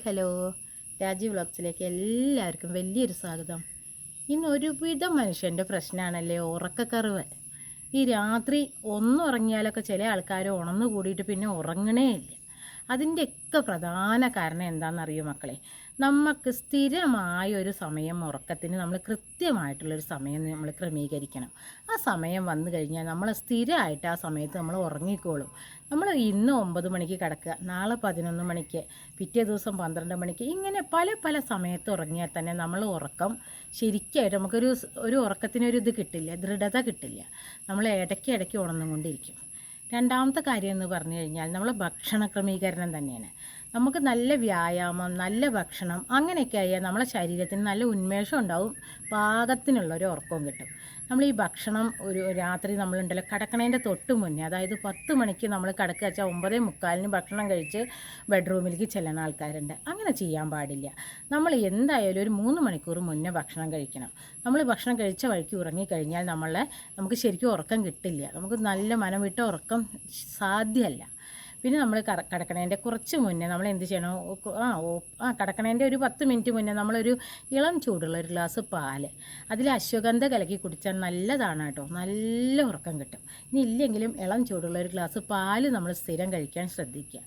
Hello, Rajeev വ്ളോഗ്സിലേക്ക് എല്ലാവർക്കും വലിയൊരു സ്വാഗതം. ഇന്ന് ഒരുവിധം മനുഷ്യൻ്റെ പ്രശ്നമാണല്ലേ ഉറക്കക്കറിവ്. ഈ രാത്രി ഒന്നുറങ്ങിയാലൊക്കെ ചില ആൾക്കാർ ഉണർന്നു കൂടിയിട്ട് പിന്നെ ഉറങ്ങണേ ഇല്ല. അതിൻ്റെയൊക്കെ പ്രധാന കാരണം എന്താണെന്നറിയോ മക്കളെ? നമുക്ക് സ്ഥിരമായ ഒരു സമയം ഉറക്കത്തിന് നമ്മൾ കൃത്യമായിട്ടുള്ളൊരു സമയം നമ്മൾ ക്രമീകരിക്കണം. ആ സമയം വന്നു കഴിഞ്ഞാൽ നമ്മൾ സ്ഥിരമായിട്ട് ആ സമയത്ത് നമ്മൾ ഉറങ്ങിക്കോളും. നമ്മൾ ഇന്ന് 9 മണിക്ക് കിടക്കുക, നാളെ 11 മണിക്ക്, പിറ്റേ ദിവസം 12 മണിക്ക്, ഇങ്ങനെ പല പല സമയത്ത് ഉറങ്ങിയാൽ തന്നെ നമ്മൾ ഉറക്കം ശരിക്കായിട്ട് ഒരു ഉറക്കത്തിനൊരു ഇത് കിട്ടില്ല, ദൃഢത കിട്ടില്ല. നമ്മൾ ഇടയ്ക്ക് ഉണർന്നുകൊണ്ടിരിക്കും. രണ്ടാമത്തെ കാര്യം എന്ന് പറഞ്ഞു കഴിഞ്ഞാൽ നമ്മളെ ഭക്ഷണ ക്രമീകരണം തന്നെയാണ്. നമുക്ക് നല്ല വ്യായാമം, നല്ല ഭക്ഷണം അങ്ങനെയൊക്കെ ആയാൽ നമ്മളെ ശരീരത്തിന് നല്ല ഉന്മേഷം ഉണ്ടാവും, പാകത്തിനുള്ളൊരു ഉറക്കവും കിട്ടും. നമ്മൾ ഈ ഭക്ഷണം ഒരു രാത്രി നമ്മളുണ്ടല്ലോ കിടക്കണതിൻ്റെ തൊട്ട് മുന്നേ, അതായത് 10 മണിക്ക് നമ്മൾ കിടക്കുക വെച്ചാൽ 9:45 ഭക്ഷണം കഴിച്ച് ബെഡ്റൂമിലേക്ക് ചെല്ലുന്ന ആൾക്കാരുണ്ട്. അങ്ങനെ ചെയ്യാൻ പാടില്ല. നമ്മൾ എന്തായാലും ഒരു 3 മണിക്കൂർ മുന്നേ ഭക്ഷണം കഴിക്കണം. നമ്മൾ ഭക്ഷണം കഴിച്ച വഴിക്ക് ഉറങ്ങിക്കഴിഞ്ഞാൽ നമുക്ക് ശരിക്കും ഉറക്കം കിട്ടില്ല. നമുക്ക് നല്ല മനം വിട്ട ഉറക്കം സാധ്യമല്ല. പിന്നെ നമ്മൾ കിടക്കണേൻ്റെ കുറച്ച് മുന്നേ നമ്മൾ എന്ത് ചെയ്യണം? കിടക്കണേൻ്റെ ഒരു 10 മിനിറ്റ് മുന്നേ നമ്മളൊരു ഇളം ചൂടുള്ള ഒരു ഗ്ലാസ് പാല്, അതിൽ അശ്വഗന്ധ കലക്കി കുടിച്ചാൽ നല്ലതാണ് കേട്ടോ, നല്ല ഉറക്കം കിട്ടും. ഇനി ഇല്ലെങ്കിലും ഇളം ചൂടുള്ള ഒരു ഗ്ലാസ് പാല് നമ്മൾ സ്ഥിരം കഴിക്കാൻ ശ്രദ്ധിക്കുക.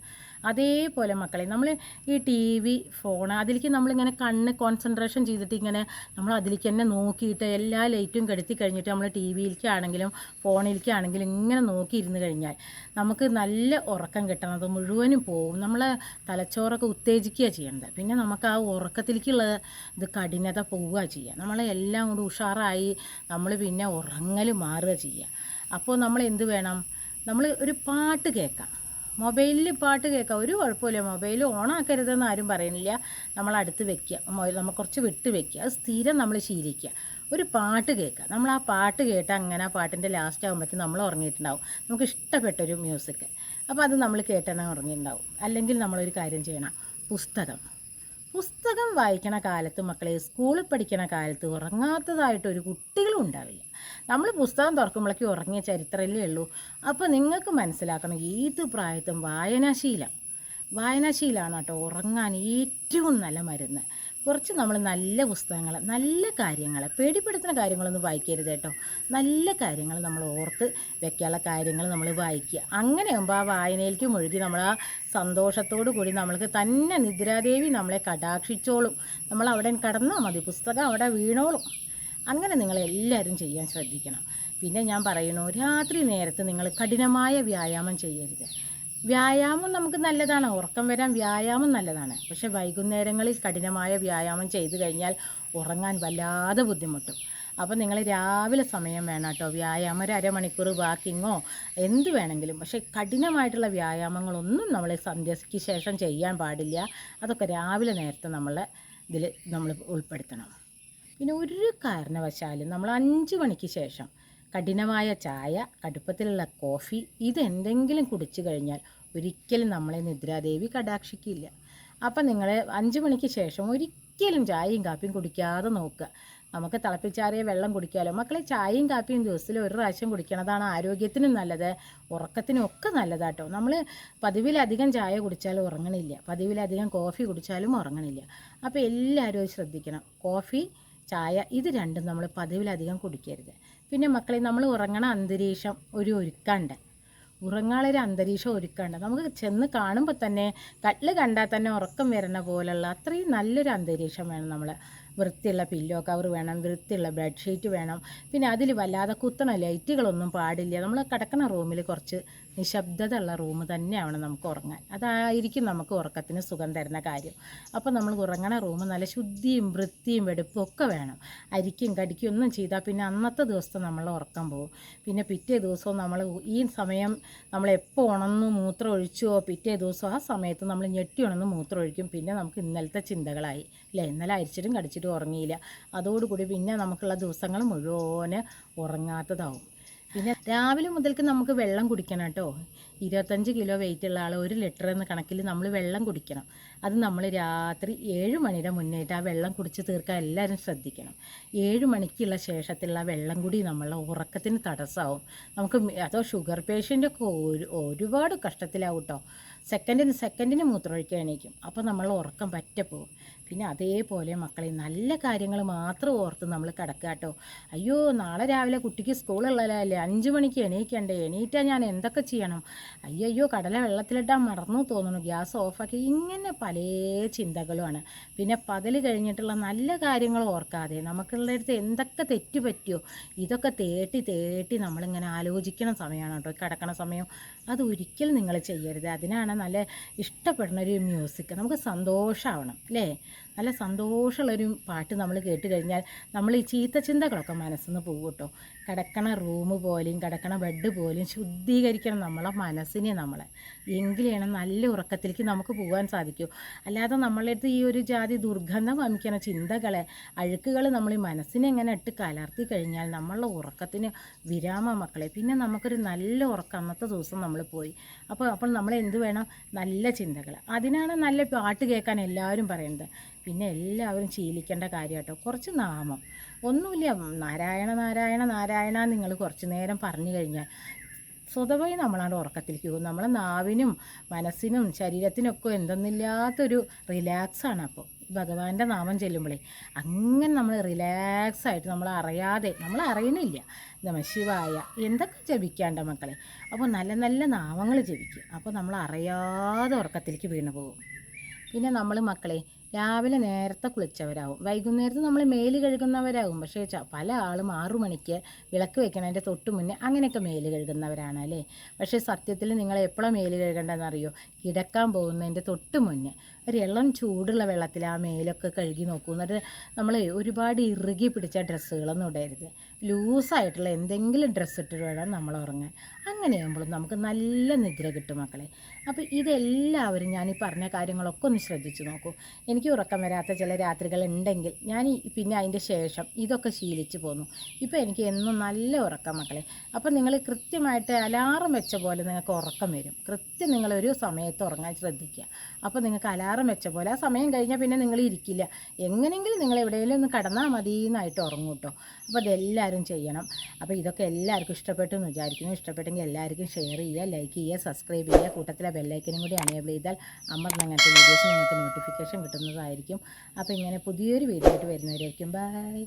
അതേപോലെ മക്കളെ, നമ്മൾ ഈ ടി വി, ഫോൺ, അതിലേക്ക് നമ്മളിങ്ങനെ കണ്ണ് കോൺസെൻട്രേഷൻ ചെയ്തിട്ട് ഇങ്ങനെ നമ്മൾ അതിലേക്ക് തന്നെ നോക്കിയിട്ട് എല്ലാ ലൈറ്റും കെടുത്തി കഴിഞ്ഞിട്ട് നമ്മൾ ടി വിയിലേക്കാണെങ്കിലും ഫോണിലേക്കാണെങ്കിലും ഇങ്ങനെ നോക്കിയിരുന്ന് കഴിഞ്ഞാൽ നമുക്ക് നല്ല ഉറക്കം കിട്ടണം. അത് മുഴുവനും പോവും. നമ്മളെ തലച്ചോറൊക്കെ ഉത്തേജിക്കുക ചെയ്യേണ്ടത്. പിന്നെ നമുക്ക് ആ ഉറക്കത്തിലേക്കുള്ള ഇത് കഠിനത പോവുക ചെയ്യുക. നമ്മളെല്ലാം കൂടി ഉഷാറായി നമ്മൾ പിന്നെ ഉറങ്ങൽ മാറുക ചെയ്യുക. അപ്പോൾ നമ്മൾ എന്ത് വേണം? നമ്മൾ ഒരു പാട്ട് കേൾക്കാം, മൊബൈലിൽ പാട്ട് കേൾക്കാം, ഒരു കുഴപ്പമില്ല. മൊബൈൽ ഓണാക്കരുതെന്ന് ആരും പറയുന്നില്ല. നമ്മൾ അടുത്ത് വെക്കുക, നമ്മൾ കുറച്ച് വിട്ട് വെക്കുക, അത് സ്ഥിരം നമ്മൾ ശീലിക്കുക. ഒരു പാട്ട് കേൾക്കുക, നമ്മൾ ആ പാട്ട് കേട്ട് അങ്ങനെ ആ പാട്ടിൻ്റെ ലാസ്റ്റ് ആകുമ്പോഴത്തേക്കും നമ്മൾ ഉറങ്ങിയിട്ടുണ്ടാവും. നമുക്ക് ഇഷ്ടപ്പെട്ടൊരു മ്യൂസിക്, അപ്പോൾ അത് നമ്മൾ കേട്ടാൽ ഉറങ്ങിയിട്ടുണ്ടാവും. അല്ലെങ്കിൽ നമ്മളൊരു കാര്യം ചെയ്യണം, പുസ്തകം വായിക്കണ കാലത്ത് മക്കളെ, സ്കൂളിൽ പഠിക്കണ കാലത്ത് ഉറങ്ങാത്തതായിട്ടൊരു കുട്ടികളും ഉണ്ടാവില്ല. നമ്മൾ പുസ്തകം തുറക്കുമ്പോഴേക്കും ഉറങ്ങിയ ചരിത്രമല്ലേ ഉള്ളൂ. അപ്പോൾ നിങ്ങൾക്ക് മനസ്സിലാക്കണം, ഏത് പ്രായത്തും വായനാശീലമാണ് കേട്ടോ ഉറങ്ങാൻ ഏറ്റവും നല്ല മരുന്ന്. കുറച്ച് നമ്മൾ നല്ല പുസ്തകങ്ങൾ, നല്ല കാര്യങ്ങൾ, പേടിപ്പെടുത്തുന്ന കാര്യങ്ങളൊന്നും വായിക്കരുത് കേട്ടോ. നല്ല കാര്യങ്ങൾ നമ്മൾ ഓർത്ത് വെക്കാനുള്ള കാര്യങ്ങൾ നമ്മൾ വായിക്കുക. അങ്ങനെയാകുമ്പോൾ ആ വായനയിലേക്ക് മുഴുകി നമ്മൾ ആ സന്തോഷത്തോടു കൂടി നമ്മൾക്ക് തന്നെ നിദ്രാദേവി നമ്മളെ കടാക്ഷിച്ചോളും. നമ്മൾ അവിടെ കടന്നാൽ മതി, പുസ്തകം അവിടെ വീണോളും. അങ്ങനെ നിങ്ങളെല്ലാവരും ചെയ്യാൻ ശ്രദ്ധിക്കണം. പിന്നെ ഞാൻ പറയണു, രാത്രി നേരത്ത് നിങ്ങൾ കഠിനമായ വ്യായാമം ചെയ്യരുത്. വ്യായാമം നമുക്ക് നല്ലതാണ്, ഉറക്കം വരാൻ വ്യായാമം നല്ലതാണ്. പക്ഷെ വൈകുന്നേരങ്ങളിൽ കഠിനമായ വ്യായാമം ചെയ്തു കഴിഞ്ഞാൽ ഉറങ്ങാൻ വല്ലാതെ ബുദ്ധിമുട്ടും. അപ്പോൾ നിങ്ങൾ രാവിലെ സമയം വേണം കേട്ടോ വ്യായാമം, ഒരു അരമണിക്കൂർ വാക്കിങ്ങോ എന്ത് വേണമെങ്കിലും. പക്ഷേ കഠിനമായിട്ടുള്ള വ്യായാമങ്ങളൊന്നും നമ്മൾ സന്ധ്യയ്ക്ക് ശേഷം ചെയ്യാൻ പാടില്ല. അതൊക്കെ രാവിലെ നേരത്തെ നമ്മൾ ഉൾപ്പെടുത്തണം. പിന്നെ ഒരു കാരണവശാലും നമ്മൾ 5 മണിക്ക് ശേഷം കഠിനമായ ചായ, കടുപ്പത്തിലുള്ള കോഫി, ഇതെന്തെങ്കിലും കുടിച്ചു കഴിഞ്ഞാൽ ഒരിക്കലും നമ്മളെ നിദ്രാദേവി കടാക്ഷിക്കില്ല. അപ്പം നിങ്ങൾ 5 മണിക്ക് ശേഷം ഒരിക്കലും ചായയും കാപ്പിയും കുടിക്കാതെ നോക്കുക. നമുക്ക് തിളപ്പിച്ചാറിയ വെള്ളം കുടിക്കാമല്ലോ മക്കളെ. ചായയും കാപ്പിയും ദിവസത്തിൽ ഒരു പ്രാവശ്യം കുടിക്കണതാണ് ആരോഗ്യത്തിനും നല്ലത്, ഉറക്കത്തിനും ഒക്കെ നല്ലതാട്ടോ. നമ്മൾ പതിവിലധികം ചായ കുടിച്ചാലും ഉറങ്ങണില്ല, പതിവിലധികം കോഫി കുടിച്ചാലും ഉറങ്ങണില്ല. അപ്പോൾ എല്ലാവരും ശ്രദ്ധിക്കണം, കോഫി, ചായ ഇത് രണ്ടും നമ്മൾ പതിവിലധികം കുടിക്കരുത്. പിന്നെ മക്കളെ, നമ്മൾ ഉറങ്ങണ അന്തരീക്ഷം ഉറങ്ങാനൊരു അന്തരീക്ഷം ഒരുക്കാണ്ട്. നമുക്ക് ചെന്ന് കാണുമ്പോൾ തന്നെ കട്ടിൽ കണ്ടാൽ തന്നെ ഉറക്കം വരുന്ന പോലുള്ള അത്രയും നല്ലൊരു അന്തരീക്ഷം വേണം. നമ്മൾ വൃത്തിയുള്ള പില്ലോ കവർ വേണം, വൃത്തിയുള്ള ബെഡ്ഷീറ്റ് വേണം. പിന്നെ അതിൽ വല്ലാതെ കുത്തണ ലൈറ്റുകളൊന്നും പാടില്ല. നമ്മൾ കിടക്കുന്ന റൂമിൽ കുറച്ച് നിശബ്ദത ഉള്ള റൂം തന്നെയാണ് നമുക്ക് ഉറങ്ങാൻ. അതായിരിക്കും നമുക്ക് ഉറക്കത്തിന് സുഖം തരുന്ന കാര്യം. അപ്പോൾ നമ്മൾ ഉറങ്ങണ റൂം നല്ല ശുദ്ധിയും വൃത്തിയും വെടുപ്പും ഒക്കെ വേണം. അരിക്കും കടിക്കും ഒന്നും ചെയ്താൽ പിന്നെ അന്നത്തെ ദിവസത്തെ നമ്മൾ ഉറക്കം പോകും. പിന്നെ പിറ്റേ ദിവസവും നമ്മൾ ഈ സമയം നമ്മൾ എപ്പോൾ ഉണർന്നു മൂത്രം ഒഴിച്ചുവോ പിറ്റേ ദിവസം ആ സമയത്ത് നമ്മൾ ഞെട്ടി ഉണർന്ന് മൂത്രം ഒഴിക്കും. പിന്നെ നമുക്ക് ഇന്നലത്തെ ചിന്തകളായി അല്ലേ, ഇന്നലെ അരിച്ചിട്ടും കടിച്ചിട്ടും ഉറങ്ങിയില്ല. അതോടുകൂടി പിന്നെ നമുക്കുള്ള ദിവസങ്ങൾ മുഴുവൻ ഉറങ്ങാത്തതാവും. പിന്നെ രാവിലെ മുതൽക്ക് നമുക്ക് വെള്ളം കുടിക്കണം കേട്ടോ. 25 കിലോ വെയിറ്റുള്ള ആൾ 1 ലിറ്റർ എന്ന കണക്കിൽ നമ്മൾ വെള്ളം കുടിക്കണം. അത് നമ്മൾ രാത്രി 7 മണിയുടെ മുന്നേറ്റ് ആ വെള്ളം കുടിച്ച് തീർക്കാൻ എല്ലാവരും ശ്രദ്ധിക്കണം. 7 മണിക്കുള്ള ശേഷത്തിലുള്ള വെള്ളം കൂടി നമ്മളെ ഉറക്കത്തിന് തടസ്സമാവും. അതോ ഷുഗർ പേഷ്യൻ്റൊക്കെ ഒരുപാട് കഷ്ടത്തിലാവും കേട്ടോ. സെക്കൻഡിന് മൂത്രമൊഴിക്കാൻ എണീക്കും. അപ്പോൾ നമ്മൾ ഉറക്കം പറ്റെ പോകും. പിന്നെ അതേപോലെ മക്കളെ നല്ല കാര്യങ്ങൾ മാത്രം ഓർത്ത് നമ്മൾ കിടക്കുക കേട്ടോ. അയ്യോ നാളെ രാവിലെ കുട്ടിക്ക് സ്കൂളുള്ളതല്ലേ, 5 മണിക്ക് എണീക്കണ്ടേ, എണീറ്റാൽ ഞാൻ എന്തൊക്കെ ചെയ്യണം, അയ്യോ കടല വെള്ളത്തിലിട്ടാൽ മറന്നു തോന്നുന്നു, ഗ്യാസ് ഓഫാക്കി, ഇങ്ങനെ പല ചിന്തകളുമാണ്. പിന്നെ പകൽ കഴിഞ്ഞിട്ടുള്ള നല്ല കാര്യങ്ങൾ ഓർക്കാതെ നമുക്കുള്ള അടുത്ത് എന്തൊക്കെ തെറ്റ് പറ്റിയോ ഇതൊക്കെ തേട്ടി നമ്മളിങ്ങനെ ആലോചിക്കണ സമയമാണ് കേട്ടോ കിടക്കണ സമയം. അത് ഒരിക്കലും നിങ്ങൾ ചെയ്യരുത്. അതിനാണ് നല്ല ഇഷ്ടപ്പെടുന്ന ഒരു മ്യൂസിക്, നമുക്ക് സന്തോഷമാവണം അല്ലേ. നല്ല സന്തോഷമുള്ളൊരു പാട്ട് നമ്മൾ കേട്ട് കഴിഞ്ഞാൽ നമ്മൾ ഈ ചീത്ത ചിന്തകളൊക്കെ മനസ്സിൽ നിന്ന് പോകും കേട്ടോ. കിടക്കണ റൂം പോലെയും കിടക്കണ ബെഡ് പോലെയും ശുദ്ധീകരിക്കണം നമ്മളെ മനസ്സിനെ എങ്കിലാണ് നല്ല ഉറക്കത്തിലേക്ക് നമുക്ക് പോകാൻ സാധിക്കൂ. അല്ലാതെ നമ്മളെ അടുത്ത് ഈ ഒരു ജാതി ദുർഗന്ധം വമിക്കുന്ന ചിന്തകളെ അഴുക്കുകൾ നമ്മൾ ഈ മനസ്സിനെ എങ്ങനെ ഇട്ട് കലർത്തി കഴിഞ്ഞാൽ നമ്മളുടെ ഉറക്കത്തിന് വിരാമ മക്കളെ. പിന്നെ നമുക്കൊരു നല്ല ഉറക്കം അന്നത്തെ ദിവസം നമ്മൾ പോയി. അപ്പോൾ നമ്മൾ എന്ത് വേണം, നല്ല ചിന്തകൾ. അതിനാണ് നല്ല പാട്ട് കേൾക്കാൻ എല്ലാവരും പറയുന്നത്. പിന്നെ എല്ലാവരും ശീലിക്കേണ്ട കാര്യം കേട്ടോ, കുറച്ച് നാമം, ഒന്നുമില്ല, നാരായണ നാരായണ നാരായണ നിങ്ങൾ കുറച്ച് നേരം പറഞ്ഞു കഴിഞ്ഞാൽ സ്വതമായി നമ്മളാണ് ഉറക്കത്തിലേക്ക് പോകും. നമ്മളെ നാവിനും മനസ്സിനും ശരീരത്തിനൊക്കെ എന്തെന്നില്ലാത്തൊരു റിലാക്സാണ്. അപ്പോൾ ഭഗവാന്റെ നാമം ചെല്ലുമ്പോഴേ അങ്ങനെ നമ്മൾ റിലാക്സായിട്ട് നമ്മൾ അറിയണില്ല നമഃശിവായ എന്തൊക്കെ ജപിക്കാണ്ട മക്കളെ. അപ്പോൾ നല്ല നല്ല നാമങ്ങൾ ജപിക്കുക. അപ്പോൾ നമ്മൾ അറിയാതെ ഉറക്കത്തിലേക്ക് വീണു പോകും. പിന്നെ നമ്മൾ മക്കളെ രാവിലെ നേരത്തെ കുളിച്ചവരാകും, വൈകുന്നേരത്ത് നമ്മൾ മേല് കഴുകുന്നവരാകും. പക്ഷേ പല ആളും 6 മണിക്ക് വിളക്ക് വെക്കണതിൻ്റെ തൊട്ട് മുന്നേ അങ്ങനെയൊക്കെ മേല് കഴുകുന്നവരാണ് അല്ലേ. പക്ഷേ സത്യത്തിൽ നിങ്ങൾ എപ്പോഴാണ് മേല് കഴുകേണ്ടതെന്നറിയോ, കിടക്കാൻ പോകുന്നതിൻ്റെ തൊട്ട് മുന്നേ ഒരു ഇളം ചൂടുള്ള വെള്ളത്തിൽ ആ മേലൊക്കെ കഴുകി നോക്കൂ. എന്നിട്ട് നമ്മൾ ഒരുപാട് ഇറുകി പിടിച്ച ഡ്രസ്സുകളൊന്നും ഇടരുത്, ലൂസായിട്ടുള്ള എന്തെങ്കിലും ഡ്രസ്സ് ഇട്ടിട്ട് വേണം നമ്മൾ ഉറങ്ങാൻ. അങ്ങനെയാകുമ്പോൾ നമുക്ക് നല്ല നിദ്ര കിട്ടും മക്കളെ. അപ്പോൾ ഇതെല്ലാവരും ഞാൻ ഈ പറഞ്ഞ കാര്യങ്ങളൊക്കെ ഒന്ന് ശ്രദ്ധിച്ച് നോക്കൂ. എനിക്ക് ഉറക്കം വരാത്ത ചില രാത്രികൾ ഉണ്ടെങ്കിൽ ഞാൻ പിന്നെ അതിൻ്റെ ശേഷം ഇതൊക്കെ ശീലിച്ച് പോന്നു. ഇപ്പോൾ എനിക്ക് എന്നും നല്ല ഉറക്കം മക്കളെ. അപ്പോൾ നിങ്ങൾ കൃത്യമായിട്ട് അലാറം വെച്ച പോലെ നിങ്ങൾക്ക് ഉറക്കം വരും. കൃത്യം നിങ്ങളൊരു സമയത്ത് ഉറങ്ങാൻ ശ്രദ്ധിക്കുക. അപ്പോൾ നിങ്ങൾക്ക് അലാറം വെച്ച പോലെ ആ സമയം കഴിഞ്ഞാൽ പിന്നെ നിങ്ങൾ ഇരിക്കില്ല, എങ്ങനെയെങ്കിലും നിങ്ങൾ എവിടെയെങ്കിലും ഒന്ന് കടന്നാൽ മതി എന്നായിട്ട് ഉറങ്ങും കേട്ടോ. അപ്പോൾ അതെല്ലാവരും ചെയ്യണം. അപ്പോൾ ഇതൊക്കെ എല്ലാവർക്കും ഇഷ്ടപ്പെട്ടു എന്ന് വിചാരിക്കുന്നു. ഇഷ്ടപ്പെട്ടെങ്കിൽ എല്ലാവർക്കും ഷെയർ ചെയ്യുക, ലൈക്ക് ചെയ്യുക, സബ്സ്ക്രൈബ് ചെയ്യുക, കൂട്ടത്തിലെ ബെല്ലൈക്കനും കൂടി അനേബിൾ ചെയ്താൽ അമർന്ന് അങ്ങനത്തെ വീഡിയോസ് നിങ്ങൾക്ക് നോട്ടിഫിക്കേഷൻ കിട്ടുന്നതായിരിക്കും. അപ്പോൾ ഇങ്ങനെ പുതിയൊരു വീഡിയോ ആയിട്ട് വരുന്നവരായിരിക്കും. ബൈ.